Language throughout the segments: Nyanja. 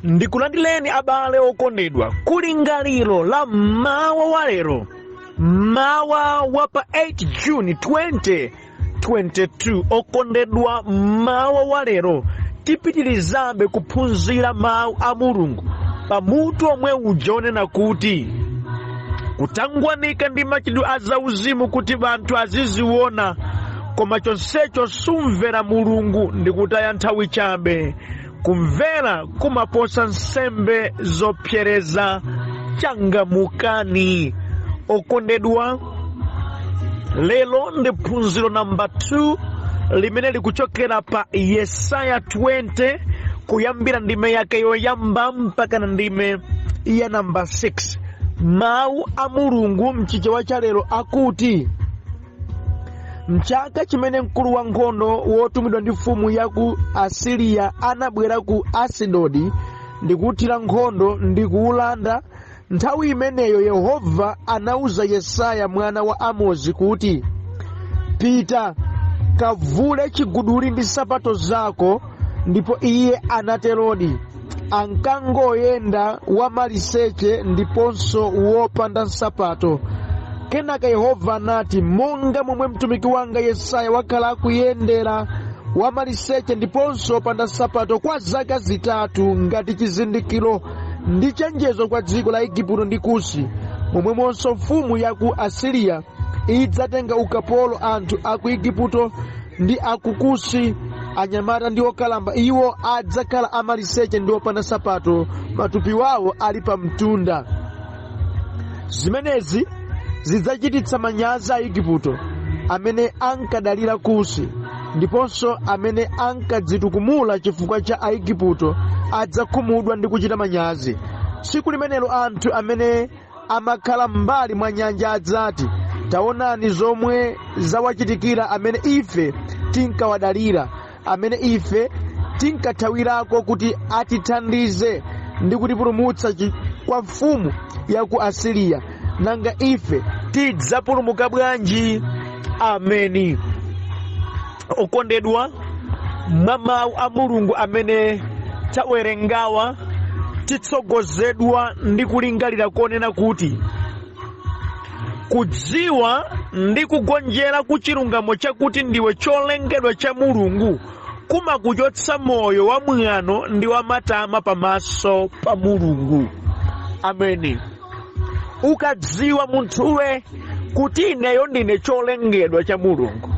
Ndikulandileni abale okondedwa kulingaliro la mawa walero, mawa wapa 8 June 2022. Okondedwa, mawa walero tipitilizabe kuphunzira mawu a Mulungu pamutu omwe ujonena kuti kutangwanika ndi machitidwe azauzimu kuti banthu aziziona, koma chonsecho sumvera Mulungu ndi kutaya nthawi chabe. Kumvera kumaposa nsembe zopsereza. Changamukani okondedwa. Lelo ndi phunziro namba 2 limene likuchokera pa Yesaya 20 kuyambira ndime yake yoyamba mpaka na ndime ya namba 6. Mawu a Mulungu mchichewa cha lero akuti, mchaka chimene mkulu wa nkhondo wotumidwa ndi mfumu ya ku Asiriya anabwera ku Asidodi ndi kuthira nkhondo ndi kuwulanda, nthawi imeneyo Yehova anawuza Yesaya mwana wa Amozi kuti, pita kavule chiguduli ndi sapato zako. Ndipo iye anaterodi, ankangoyenda wamaliseche ndiponso wopanda nsapato. Kenaka Yehova anati, monga momwe mtumiki wanga Yesaya wakhala akuyendera wamaliseche ndiponso wopanda nsapato kwa zaka zitatu ngati chizindikiro ndi chenjezo kwa dziko la Igupto ndi Kusi, momwemonso mfumu ya ku Asiriya idzatenga ukapolo anthu a ku Igupto ndi a ku Kusi, anyamata ndi okalamba. Iwo adzakhala amaliseche ndi opanda nsapato, matupi wawo ali pa mtunda. Zimenezi zidzachititsa manyazi a Igupto amene ankadalira Kusi, ndiponso amene ankadzitukumula chifukwa cha Aigupto adzakhumudwa ndi kuchita manyazi. Tsiku limenelo anthu amene amakhala m'mbali mwa nyanja adzati, taonani zomwe zawachitikira amene ife tinkawadalira, amene ife tinkathawirako kuti atithandize ndi kutipulumutsa kwa mfumu ya ku Asiriya. Nanga ife tidzapulumuka bwanji? Ameni. Okondedwa, mwa mawu a Mulungu amene tawerengawa titsogozedwa ndi kulingalira konena kuti kudziwa ndi kugonjera ku chilungamo chakuti ndiwe cholengedwa cha Mulungu kumakuchotsa moyo wa mwano ndi wa matama pamaso pa Mulungu. Ameni. Ukadziwa munthuwe kuti ineyo ndine cholengedwa cha Mulungu,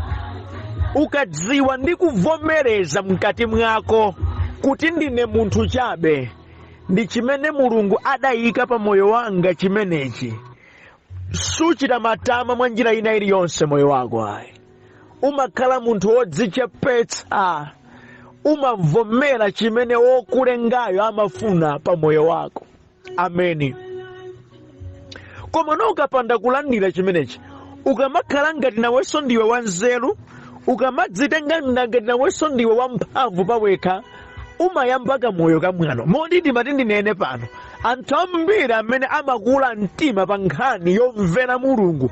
ukadziwa ndi kuvomereza mkati mwako kuti ndine munthu chabe, ndi chimene Mulungu adayika pa moyo wanga chimenechi, suchita matama mwa njira ina iliyonse moyo wako. Ayi, umakhala munthu wodzichepetsa, umavomera chimene wokulengayo amafuna pa moyo wako. Ameni. Koma ukapanda kulandira chimenechi, ukamakhala ngati nawenso ndiwe wanzeru, ukamadzitenga ngati nawenso ndiwe wamphamvu pawekha, umayamba moyo kamwano. Modi ndimati ndinene pano, anthu ambiri amene amakula mtima pa nkhani yomvera Mulungu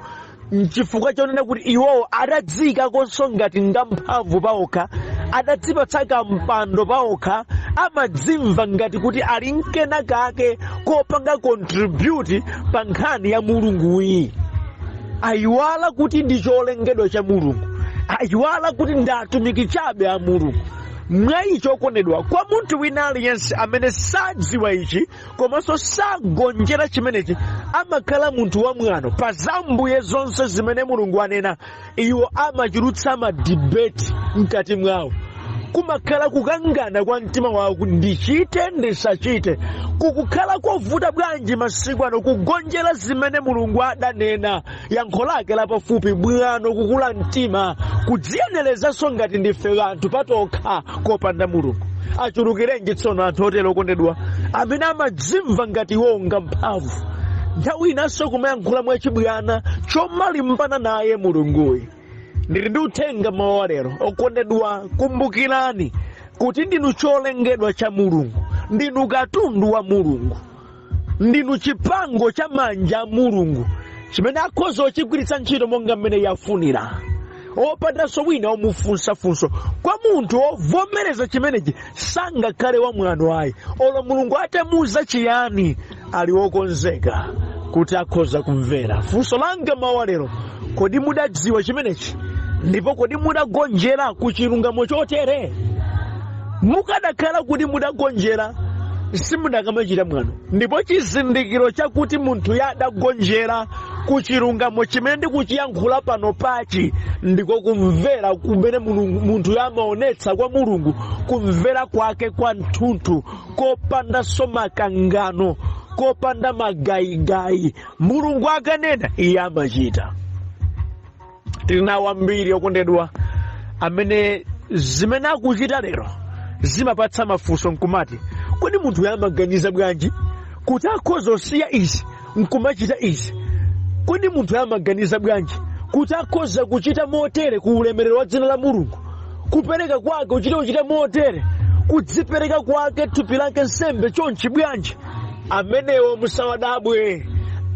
nchifukwa chonena kuti iwowo adadzikakonso ngati ngamphamvu pawokha, adadzipatsa kampando pawokha, amadzimva ngati kuti ali nkena kake kopanga contribute pa nkhani ya Mulunguyi. Ayiwala kuti ndi cholengedwa cha Mulungu, ayiwala kuti ndatumiki chabe a Mulungu. Mwa icho okondedwa, kwa munthu wina aliyense amene sadziwa ichi komanso sagonjera chimenechi, amakhala munthu wamwano pa zambuye zonse zimene Mulungu anena. Iwo amachulutsa madebate mkati mwawo, kumakhala kukangana kwa mtima wawo kuti ndichite ndisachite. Kukukhala kovuta bwanji masiku ano kugonjera zimene Mulungu adanena, yankho lake lapafupi bwino kukula mtima, kudziyenerezanso ngati ndife anthu patokha kopanda Mulungu. Achulukirenji tsono anthu otero okondedwa, amene amadzimva ngati wonga mphamvu, nthawi inanso kumayankhula mwachibwana chomalimbana naye Mulunguyi. Ndili ndi uthenga mawa lero okondedwa, kumbukirani kuti ndinu cholengedwa cha Mulungu, ndinu katundu wa Mulungu, ndinu chipango cha manja a Mulungu chimene akhoza kuchigwiritsa ntchito monga mmene yafunira. opadanso wina omufunsafunso. Kwa munthu ovomereza chimenechi sangakhale wa mwano ayi. Olo Mulungu atamuuza chiyani ali wokonzeka kuti akhoza kumvera. Funso langa mawa lero, kodi mudadziwa chimenechi? Ndipo kodi mudagonjera ku chilungamo chotere? Mukadakhala kuti mudagonjera simudakamachita mwano. Ndipo chizindikiro chakuti munthu yadagonjera ku chilungamo chimene ndikuchiyankhula pano pachi ndiko kumvera kumene munthu yamaonetsa kwa Mulungu, kumvera kwake kwa mthunthu, kopanda makangano, kopanda magayigayi. Mulungu akanena iye amachita. Tili nawo ambiri okondedwa amene zimene akuchita lero zimapatsa mafunso nkumati, kodi munthu yamaganiza bwanji kuti akhoza kusiya izi nkumachita izi? Kodi munthu yamaganiza bwanji kuti akhoza kuchita motere ku ulemerero wa dzina la Mulungu, kupereka kwake uchita motere, kudzipereka kwake thupi lake nsembe chonchi bwanji? Amenewo musawadabwe,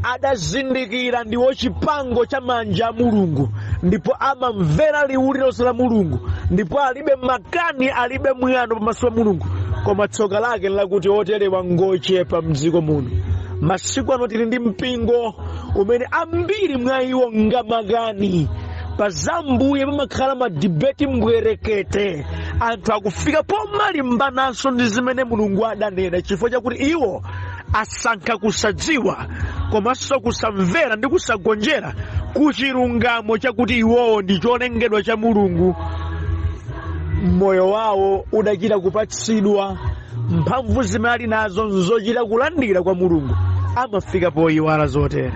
adazindikira ndiwo chipango cha manja a Mulungu, ndipo amamvera liwu lilonse la Mulungu, ndipo alibe makani, alibe mwano pamaso pa Mulungu. Koma tsoka lake lakuti oterewa ngochepa mdziko muno. Masiku ano tili ndi mpingo umene ambiri mwa iwo ngamakani. Pa zambuye pamakhala madibeti mbwerekete, anthu akufika pomalimbananso ndi zimene Mulungu adanena, chifukwa chakuti iwo asankha kusadziwa komanso kusamvera ndi kusagonjera ku chilungamo chakuti iwowo ndi cholengedwa cha Mulungu. Moyo wawo udachita kupatsidwa mphamvu zimene ali nazo nzochita kulandira kwa Mulungu, amafika poyiwala zotere.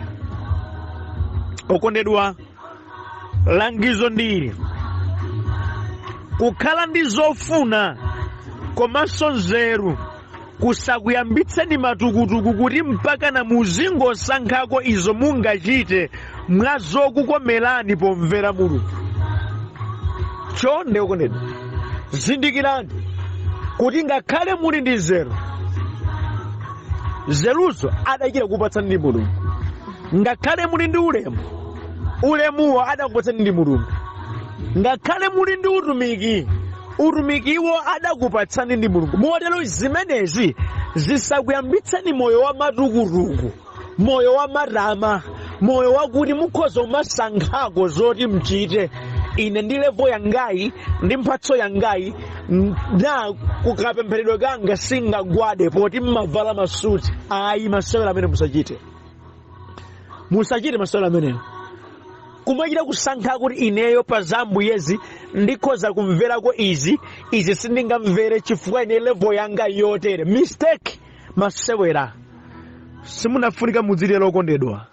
Okondedwa, langizo ndili kukhala ndi zofuna komanso nzeru kusakuyambitseni matukutuku kuti mpaka na muzingosankhako izo mungachite mwa zokukomerani pomvera Mulungu. Chonde okondedwa, zindikirani kuti ngakhale muli ndi nzeru, nzeruzo adachita kupatsani ndi Mulungu. Ngakhale muli ndi ulemu, ulemuwo adakupatsani ndi Mulungu. Ngakhale muli ndi utumiki, utumikiwo adakupatsani ndi Mulungu. Motero zimenezi zisakuyambitsani moyo wa matukutuku, moyo wa marama, moyo wakuti mukhoza kumasankhako zoti mchite. Ine ndi levo yangayi ndi mphatso yangayi na kukapempheredwe kanga singagwade poti mmavala masuti. Ayi, masewera amene musachite. Musachite masewera amenewo. Kumachita kusankha kuti ineyo pa zambuyezi ndikhoza kumverako izi sindingamvere chifukwa ine levo yanga yotere. Mistake. Masewera simunafunika mudzilero okondedwa,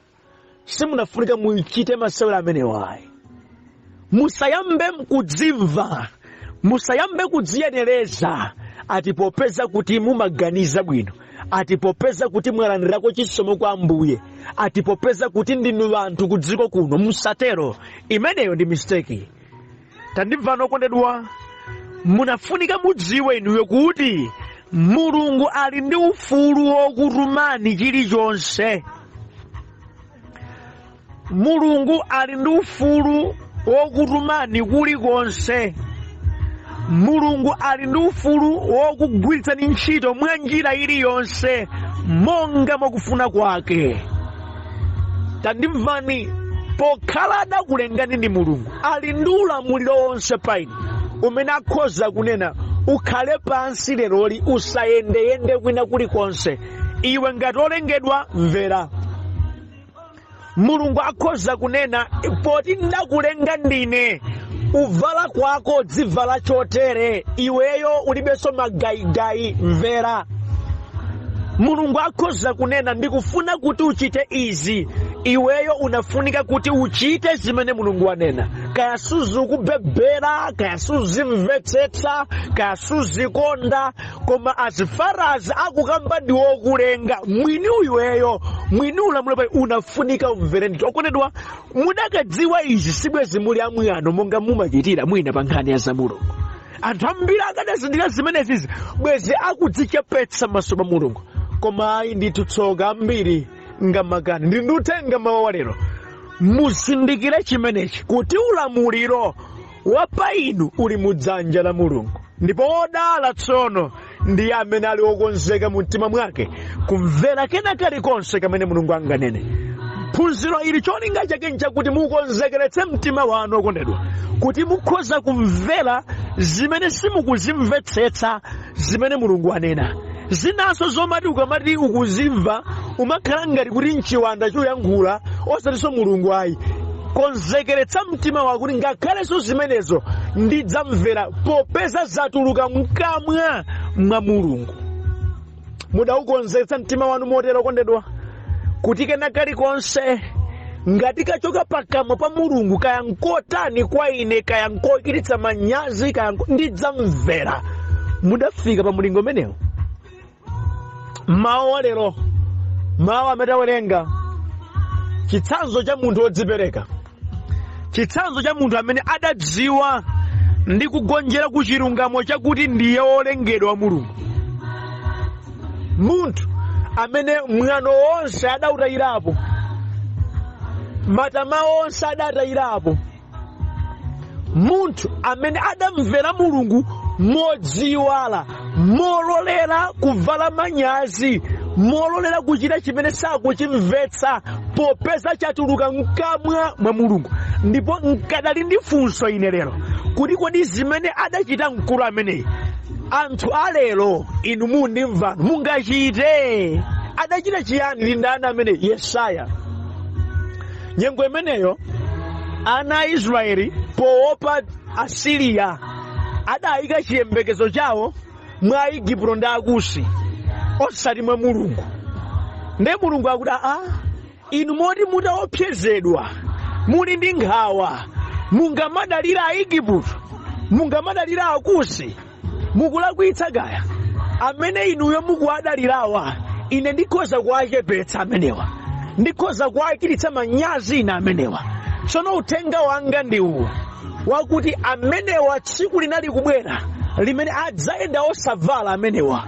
simunafunika muchite masewera amenewo. Ayi, musayambe kudzimva, musayambe kudziyenereza ati popeza kuti mumaganiza bwino, ati popeza kuti mwalandirako chisomo kwa Ambuye, ati popeza kuti ndinu anthu ku dziko kuno. Musatero. Imeneyo ndi mistake. Tandimvano okondedwa, munafunika mudziwe inuyo kuti Mulungu ali ndi ufulu wokutumani chilichonse. Mulungu ali ndi ufulu wokutumani kulikonse. Mulungu ali ndi ufulu wokugwiritsani ntchito mwa njira iliyonse monga mwakufuna kwake. Tandimvani, pokhala adakulengani ndi Mulungu ali ndi ulamuliro wonse pa inu umene akhoza kunena ukhale pansi leroli, usayendeyende kwina kulikonse. Iwe ngati olengedwa, mvera. Mulungu akhoza kunena poti ndakulenga ndine, uvala kwako dzivala chotere, iweyo ulibenso magayigayi, mvera. Mulungu akhoza kunena ndikufuna kuti uchite izi, iweyo unafunika kuti uchite zimene Mulungu wanena. Kaya suzikubebera, kaya suzimvetsetsa, kaya suzikonda, koma as far as akukamba ndiwokulenga, mwini uyiweyo, mwini ulamuliro unafunika umvere ndito. Okondedwa, mudakadziwa izi sibwezi muli amuyano monga mumachitira mwina pa nkhani ya za Mulungu. Anthu ambiri akadazindikira zimenezi bwezi akudzichepetsa maso pa Mulungu. Koma ayi ndithu tsoka ambiri ngamakani. Ndindutenga mawa lero, Muzindikire chimenechi kuti ulamuliro wa pa inu uli mudzanja la Mulungu. Ndipo odala tsono ndi amene ali okonzeka mu mtima mwake kumvera kena kalikonse kamene Mulungu anganene. Phunziro ili cholinga chake nchakuti mukonzekeretse mtima wanu okondedwa, kuti mukhoza kumvera zimene simukuzimvetsetsa zimene Mulungu anena. Zinaso zomati ukamati ukuzimva umakhala ngati kuti mchiwanda choyankhula osatinso Mulungu ayi. Konzekeretsa mtima wako kuti ngakhalenso zimenezo ndidzamvera popeza zatuluka mkamwa mwa Mulungu. Mudaukonzeretsa mtima wanu motero okondedwa kuti kena kalikonse ngati kachoka pakamwa pa Mulungu kaya nkotani kwa ine kaya nkochititsa manyazi kaya ndidzamvera. Mudafika pa mulingo menewo. Mawu lero, mawu amene awerenga chitsanzo cha munthu wodzipereka, chitsanzo cha munthu amene adadziwa ndi kugonjera ku chilungamo chakuti ndiye wolengedwa wa Mulungu. Munthu amene mwano wonse adautayirapo, matama onse adatayirapo. Munthu amene adamvera Mulungu modziwala, mololera kuvala manyazi, mololera kuchita chimene sakuchimvetsa popeza chatuluka mkamwa mwa Mulungu. Ndipo nkadali ndi funso ine lero kuti kodi zimene adachita mkulu ameneyi anthu alero inu mundimva mungachite? Adachita chiyani ndi ndani amene? Yesaya. Nyengo imeneyo ana a Israeli poopa Asiriya adayika chiyembekezo chawo mwa Igupto ndi Akusi osati mwa Mulungu. Ndiye Mulungu akuti inu moti mutaopsezedwa muli ndi nkhawa mungamadalira Aigupto, mungamadalira Akusi, mukulakwitsa kaya amene inuyo mukuwadalirawa ine ndikhoza kuwachepetsa amenewa, ndikhoza kuwachititsa manyazi ina amenewa. Tsono uthenga wanga ndi uwu wakuti amenewa tsiku linali kubwera limene adzayenda osavala amenewa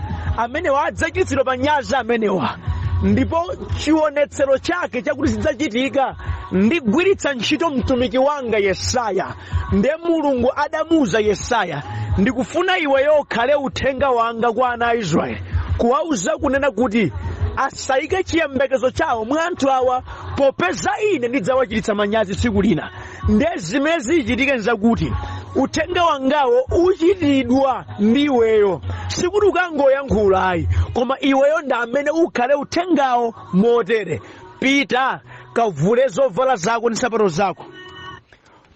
adzachititsidwa manyazi amenewa. Ndipo chionetsero chake chakuti zidzachitika ndigwiritsa ntchito mtumiki wanga Yesaya. Ndiye Mulungu adamuza Yesaya, ndikufuna iweyo ukhale uthenga wanga kwa ana a Israeli, kuwauza kunena kuti asayike chiyembekezo chawo mwa anthu awa popeza ine ndidzawachititsa manyazi tsiku lina. Ndiye zimene zichitike nzakuti uthenga wangawo uchitidwa ndi iweyo, sikuti ukangoyankhula ayi, koma iweyo ndi amene ukhale uthengawo motere. Pita kavule zovala zako ndi nsapato zako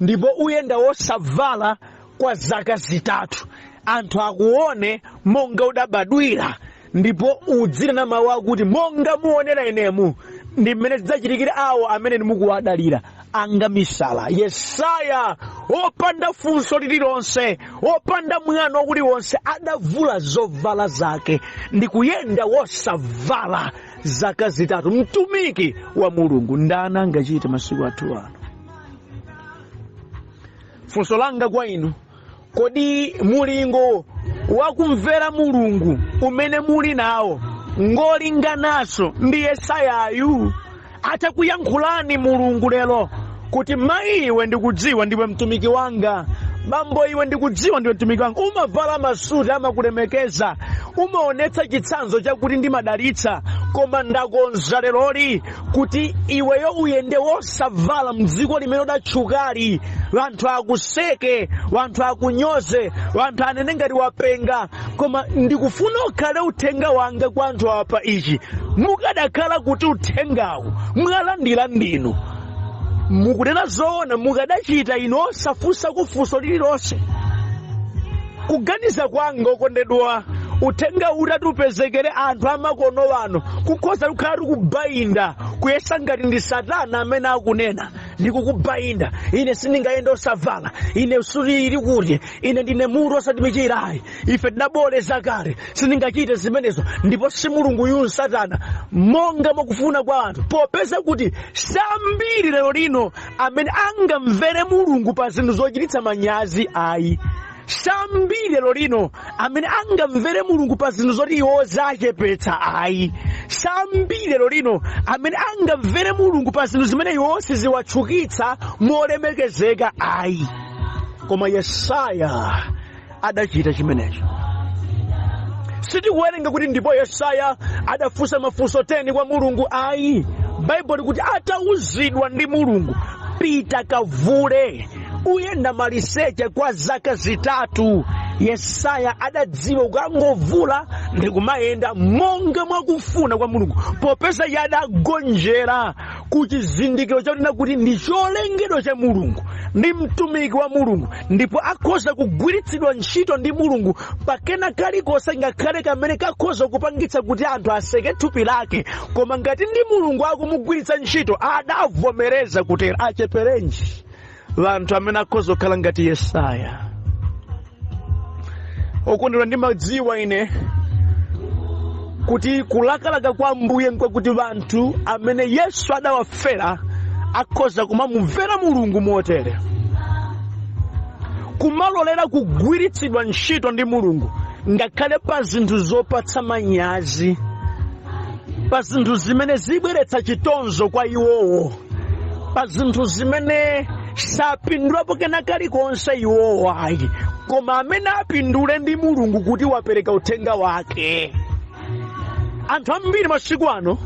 ndipo uyenda wosavala kwa zaka zitatu, anthu akuone monga udabadwira, ndipo udzina mawu akuti monga muonera inemu ndi mmene zidzachitikira awo amene ndimukuwadalira anga misala. Yesaya opanda funso lililonse, opanda mwano uliwonse adavula zovala zake ndi kuyenda wosavala zaka zitatu. Mtumiki wa Mulungu ndani angachite masiku athu ano? Funso langa kwa inu, kodi mulingo wakumvera Mulungu umene muli nawo ngolinganaso ndi Yesayayu? Atakuyankhulani Mulungu lero kuti mayi iwe ndikudziwa ndiwe mtumiki wanga, bambo iwe ndikudziwa ndiwe mtumiki wanga, umavala masuti amakulemekeza, umaonetsa chitsanzo chakuti ndimadalitsa, koma ndakonza leroli kuti iweyo uyende wosavala mdziko limene udatchukali, wanthu akuseke, wanthu akunyoze, wanthu anene ngati wapenga. Koma ndikufuna ukhale uthenga wanga kwa anthu awa pa ichi. Mukadakhala kuti uthengawu mwalandira ndinu, mukunena zoona, mukadachita ino osafunsa kufunso lililonse. Kuganiza kwanga okondedwa, uthenga utatupezekere anthu amakono wano kukhoza kukhala kubayinda, kuyesa ngati ndi Satana amene akunena ndikukubayinda. Ine sindingayenda osavala, ine suti ili kuti, ine ndine mutu osati michirayi, ife tinaboleza kale, sindingachite zimenezo. Ndipo si Mulungu yuyu Satana monga mwakufuna kwa anthu, popeza kuti sambiri lero lino amene angamvere Mulungu pa zinthu zochititsa manyazi ayi. Sambiri lero lino amene angamvere Mulungu pa zinthu zoti iwo zachepetsa ayi. sambiri lero lino amene angamvere mulungu pa zinthu zimene yonse ziwatchukitsa molemekezeka ayi. Koma Yesaya adachita chimenecho. Sitikuwerenga kuti ndipo Yesaya adafunsa mafunso 10 kwa mulungu ayi. Bible kuti atauzidwa ndi mulungu, pita kavule uyenda maliseche kwa zaka zitatu, Yesaya adadziwa kukangovula ndi kumayenda monga mwakufuna kwa mulungu, popeza yadagonjera ku chizindikiro chakunena kuti ndi cholengedwa cha mulungu, ndi mtumiki wa mulungu, ndipo akhoza kugwiritsidwa ntchito ndi mulungu pakena kalikonse ngakhale kamene kakhoza kupangitsa kuti anthu aseke thupi lake. Koma ngati ndi mulungu akumugwiritsa ntchito, adavomereza kutero. Acheperenji vanthu amene akhoza kukhala ngati Yesaya. Okondedwa, ndimadziwa ine kuti kulakalaka kwa Ambuye nkwakuti vanthu amene Yesu adawafera akhoza kumamumvera mulungu motere, kumalolera kugwiritsidwa ntchito ndi mulungu ngakhale pa zinthu zopatsa manyazi, pa zinthu zimene zibweretsa chitonzo kwa iwowo, pa zinthu zimene sapindulapo kena kalikonse iwowo ayi. Koma amene apindule ndi mulungu kuti wapereka uthenga wake. Anthu ambiri masiku ano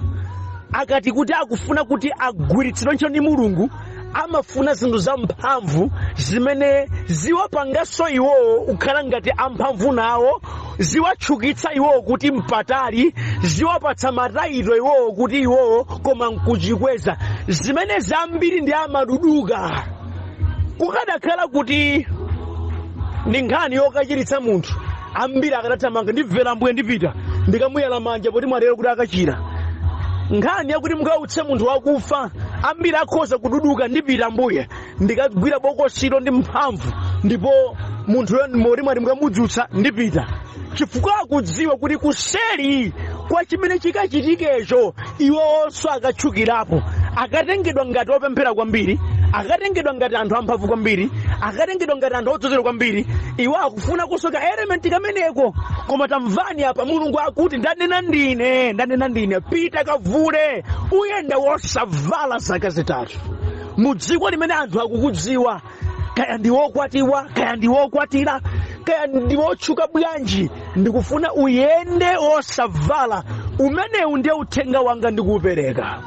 akati kuti akufuna kuti agwiritsidwe ntchito ndi mulungu, amafuna zinthu zamphamvu zimene ziwapanganso iwowo kukhala ngati amphamvu nawo, ziwatchukitsa iwowo kuti mpatali, ziwapatsa matayito iwowo kuti iwowo koma nkuchikweza. Zimene zambiri ndi amaduduka. Kukadakhala kuti ndi nkhani yokachiritsa munthu, ambiri akatathamanga ndimvera Ambuye ndipita ndikamuyala manja poti mwalero kuti akachira. Nkhani yakuti mukautse munthu wakufa, ambiri akhoza kududuka ndipita Ambuye ndikagwira bokosilo ndi mphamvu, ndipo munthuyo moti mwati mukamudzutsa ndipita. Chifukwa akudziwa kuti kuseri kwa chimene chikachitikecho iwonso akatchukirapo, akatengedwa ngati opemphera kwambiri, akatengedwa ngati anthu amphamvu kwambiri, akatengedwa ngati anthu odzozera kwambiri, iwo akufuna kusoka elementi kameneko. Koma tamvani apa, mulungu akuti ndanena ndine, pita kavule uyenda wosavala zaka zitatu. Mudziko limene anthu akukudziwa, kaya ndi wokwatiwa, kaya ndi wokwatira, kaya ndi wotchuka bwanji, ndikufuna uyende wosavala. Umenewu ndiye uthenga wanga ndikuupereka.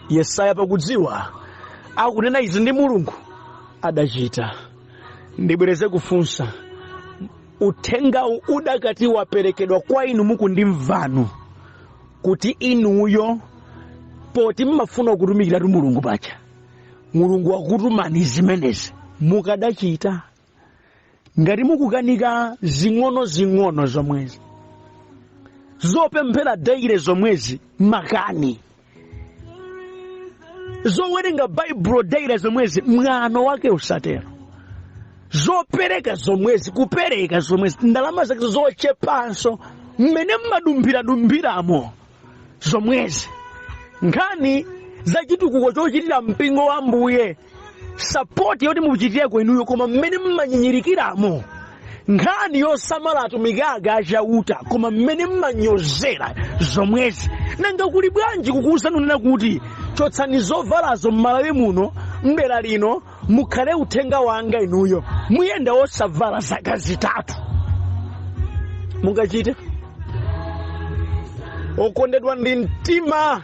Yesaya pakudziwa akunena izi ndi mulungu adachita. Ndibwereze kufunsa, uthengawu udakati waperekedwa kwa inu mukundimvanu, kuti inuyo poti mmafuna kutumikira tu mulungu pacha, mulungu wakutumani zimenezi mukadachita? Ngati mukukanika zing'ono zomwezi, zopemphera daire zomwezi makani, zowerenga Bible daire zomwezi mwano wake usatero, zopereka zomwezi kupereka zomwezi, ndalama zake zochepanso mmene mmadumphira-dumphiramo zomwezi, nkhani za chitukuko chochitira mpingo wa Ambuye, sapoti yoti mukuchitira kwenuyo koma mmene mmanyinyirikiramo, nkhani yosamala atumiki ake achauta koma mmene mmanyozera zomwezi. Nanga kuli bwanji kukuwuzani unena kuti chotsani zovalazo m'Malawi muno mbera lino mukhale uthenga wanga inuyo muyenda wosavala zaka zitatu? Mungachite? Okondedwa, ndi mtima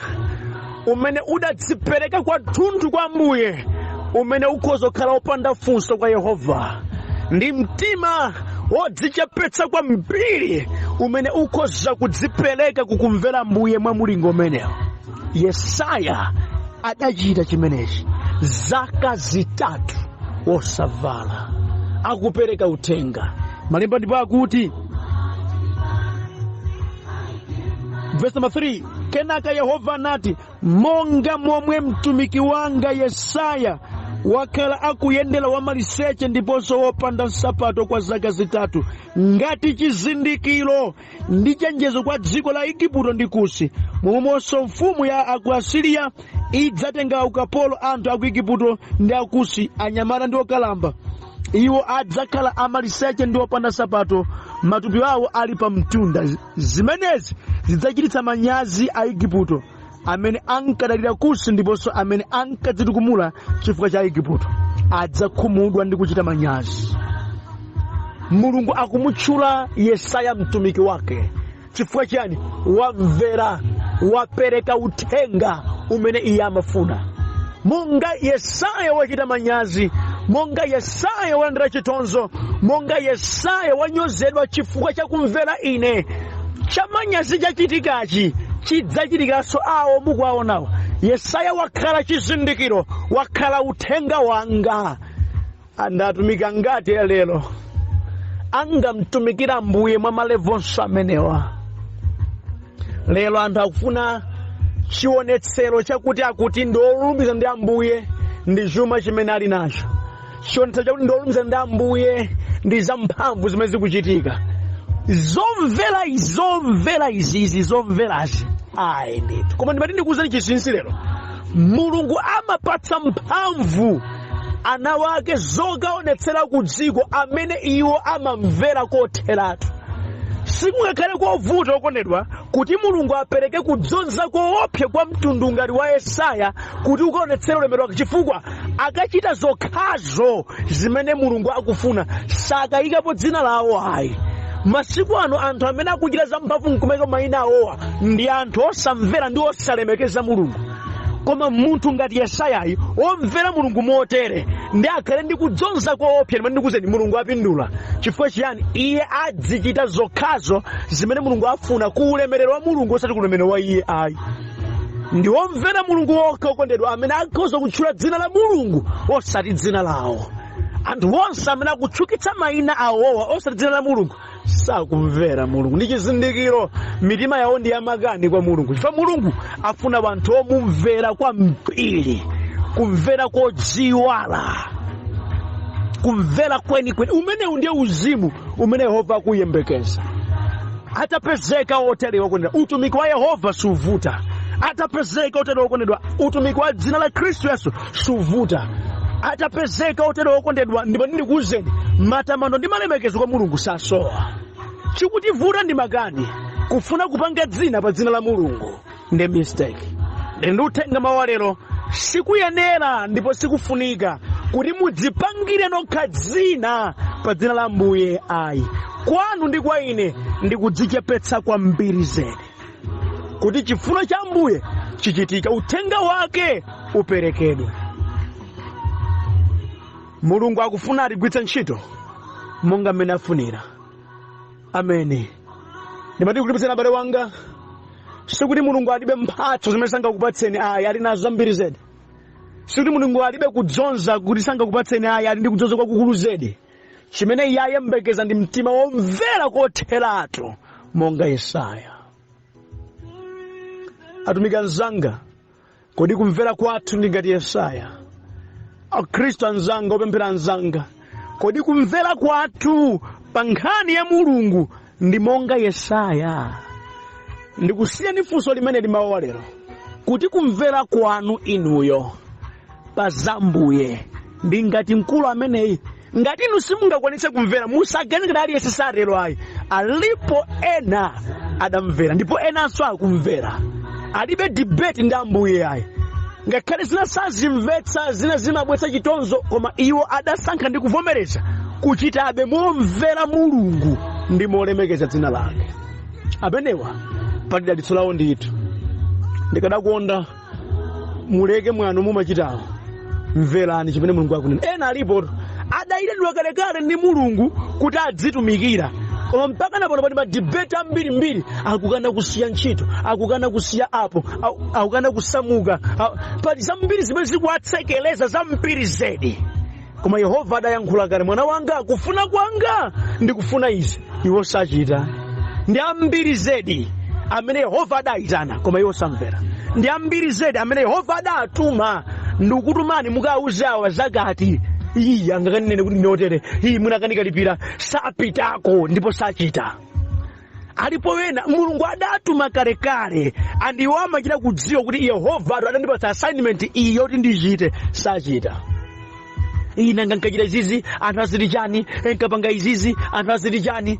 umene udadzipereka kwathunthu kwa Ambuye umene ukhoza kukhala opanda funso kwa Yehova. Ndi mtima wodzichepetsa kwambiri umene ukhoza kudzipereka kukumvera Ambuye mwa mulingo umenewo. Yesaya adachita chimenechi zaka zitatu wosavala, akupereka uthenga. Malemba ndipo akuti verse number 3, kenaka Yehova anati, monga momwe mtumiki wanga Yesaya wakhala akuyendera wamaliseche ndiponso wopanda nsapato kwa zaka zitatu, ngati chizindikiro ndi chenjezo kwa dziko la Igupto ndi Kusi, momwemonso mfumu ya aku Asiriya idzatenga ukapolo anthu aku Igupto ndi Akusi, anyamata ndi okalamba, iwo adzakhala amaliseche ndi opanda sapato, matupi awo ali pa mtunda. Zimenezi zidzachititsa manyazi a Igupto, amene ankadalira Kusi ndiponso amene ankadzitukumula chifukwa cha Igupto adzakhumudwa ndi kuchita manyazi. Mulungu akumutchula Yesaya mtumiki wake chifukwa chani? Wamvera, wapereka uthenga umene iye amafuna. Monga Yesaya wachita manyazi, monga Yesaya walandira chitonzo, monga Yesaya wanyozedwa chifukwa cha kumvera ine, chamanyazi chachitikachi chidzachitikanso awo mukuwaonawo. Yesaya wakhala chizindikiro, wakhala uthenga wanga. Andatumika ngati lero angamtumikira Ambuye mwa malevonso amenewa. Lero anthu akufuna chionetsero chakuti akuti ndolumbiza ndi Ambuye ndi chuma chimene ali nacho. Chionetsero chakuti ndolumbiza ndi Ambuye ndi zamphamvu zimene zikuchitika. Zomvera izi ayi ndithu. Koma ndimati ndikuwuzani chinsinsi lero, Mulungu amapatsa mphamvu ana wake zokaonetsera ku dziko amene iwo amamvera kotheratu. Sikungakhale kovuta okondedwa kuti Mulungu apereke kudzonza koopsa kwa mtundu ngati wa Yesaya kuti ukaonetsera ulemerero wake, chifukwa akachita zokhazo zimene Mulungu akufuna sakayikapo dzina lawo ayi. Masiku ano anthu amene akuchita zamphamvu nkumeka mayina awowa ndi anthu osamvera ndi osalemekeza Mulungu. Koma munthu ngati Yesayayi omvera Mulungu motere ndi akhale ndi kudzonza koopsa ndimene ndikuzeni Mulungu apindula. Chifukwa chiyani? Iye adzichita zokhazo zimene Mulungu afuna ku ulemerero wa Mulungu osati ku ulemerero wa iye ayi. Ndi omvera Mulungu wokha okondedwa amene akhoza kutchula dzina la Mulungu osati dzina lawo. Anthu onse amene akutchukitsa mayina awowa osati dzina la Mulungu sakumvera Mulungu. Ndi chizindikiro mitima yawo ndi yamakani kwa Mulungu. Chifukwa Mulungu afuna wanthu omumvera kwambiri, kumvera kodziwala, kumvera kwenikweni. Umenewu ndiye uzimu umene Yehova akuyembekeza. Atapezeka oterewa okondedwa, utumiki wa Yehova suvuta. Atapezeka oterewa okondedwa, utumiki wa dzina la Khristu Yesu suvuta. Atapezeka oterewa okondedwa, ndipo ndikuwuzeni matamando ndi malemekezo kwa Mulungu sasowa. Chikutivuta ndi makani kufuna kupanga dzina pa dzina la Mulungu ndi mistake. Ndi uthenga mawu lero sikuyenera ndipo sikufunika kuti mudzipangire nokha dzina pa dzina la Ambuye ayi. Kwanu ndi kwa ine ndikudzichepetsa kwambiri zedi kuti chifuno cha Ambuye chichitika, uthenga wake uperekedwe. Mulungu akufuna atigwiritse ntchito monga mmene afunira. Ameni. Ndimati kulipitseni abale wanga, sikuti Mulungu alibe mphatso zimene sangakupatseni ayi, ali nazo zambiri zedi. Sikuti Mulungu alibe kudzonza kuti sangakupatseni ayi, ali ndi kudzonza kwakukulu zedi. Chimene iye ayembekeza ndi mtima womvera kotheratu monga Yesaya. Atumiki anzanga, kodi kumvera kwathu ndi ngati Yesaya? Akhristu anzanga, opemphera anzanga, kodi kumvera kwathu pa nkhani ya Mulungu ndi monga Yesaya? Ndikusiyeni funso limene limawa lero, kuti kumvera kwanu inuyo pa Zambuye ndi ngati mkulu ameneyi. Ngati inu simungakwanitse kumvera, musaganizire ali Yesaya lero ayi. Alipo ena adamvera ndipo enanso akumvera. Alibe debate ndi Ambuye ayi. Ngakhale zina sazimvetsa, zina zimabwetsa chitonzo, koma iwo adasankha ndi kuvomereza kuchitabe momvera Mulungu ndi molemekeza dzina lake. Amenewa pali dalitso lawo ndithu. Ndikadakonda muleke mwanu mumachitawo, mverani chimene Mulungu akunena. Ena alipo adayitanidwa kalekale ndi Mulungu kuti adzitumikira, koma mpaka napono pali madebate ambirimbiri, akukana kusiya ntchito, akukana kusiya apo, akukana kusamuka. Pali zambiri zimene zikuwatsekeleza zambiri zedi. Koma Yehova adayankhula kale, mwana wanga, kufuna kwanga ndikufuna izi, iwo sachita. Ndi ambiri zedi amene Yehova adayitana koma iwo samvera. Ndi ambiri zedi amene Yehova adatuma, ndikutumani mukauze awa zakati iyi angakanene kuti ndotere, iyi munakanika sapitako ndipo sachita. Alipo wena Mulungu adatuma kalekale, andiwo amachita kudziwa kuti Yehova adandipatsa assignment iyi yoti ndichite, sachita. Inanga nkachita izizi anthu aziti chani, nkapanga izizi anthu aziti chani.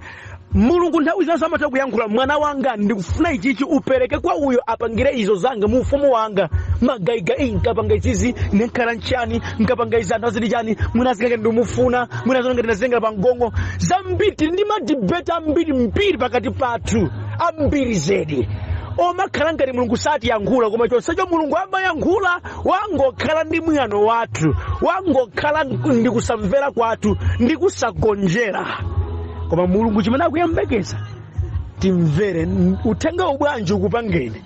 Mulungu nthawi zonse amatha kuyankhula, mwana wanga ndikufuna ichichi upereke kwa uyo apangire izo zanga mu ufumu wanga. Magaiga nkapanga izizi nkhala nchani, nkapanga izi anthu aziti chani, mwina azikake ndimufuna, mwina zonga ndinazengera pa ngongo. Zambiri ndi madibeta ambiri pakati pathu, ambiri zedi. Omakhala ngati Mulungu sati yankhula, koma chonsecho Mulungu amayankhula, wangokhala ndi mwano wathu, wangokhala ndi kusamvera kwathu, ndi kusagonjera. Koma Mulungu chimene akuyembekeza timvere. Uthenga ubwanji ukupangeni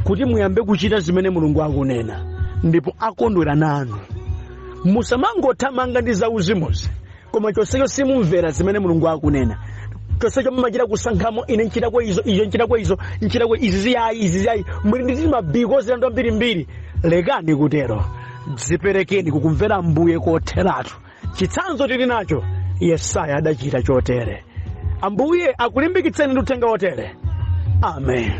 kuti muyambe kuchita zimene Mulungu akunena, ndipo akondwera nanu. Musamangothamanga ndi zauzimozi, koma chonsecho simumvera zimene Mulungu akunena. Chonsecho mumachita kusankhamo, ine nchitako izo, iyo nchitako izo, nchitako izi ziyayi. Muli ndi mabiko zilando mbirimbiri. Lekani kutero. Dziperekeni kukumvera Ambuye kotheratu. Chitsanzo tili nacho, Yesaya adachita chotere. Ambuye akulimbikitseni ndi uthenga wotere. Amen.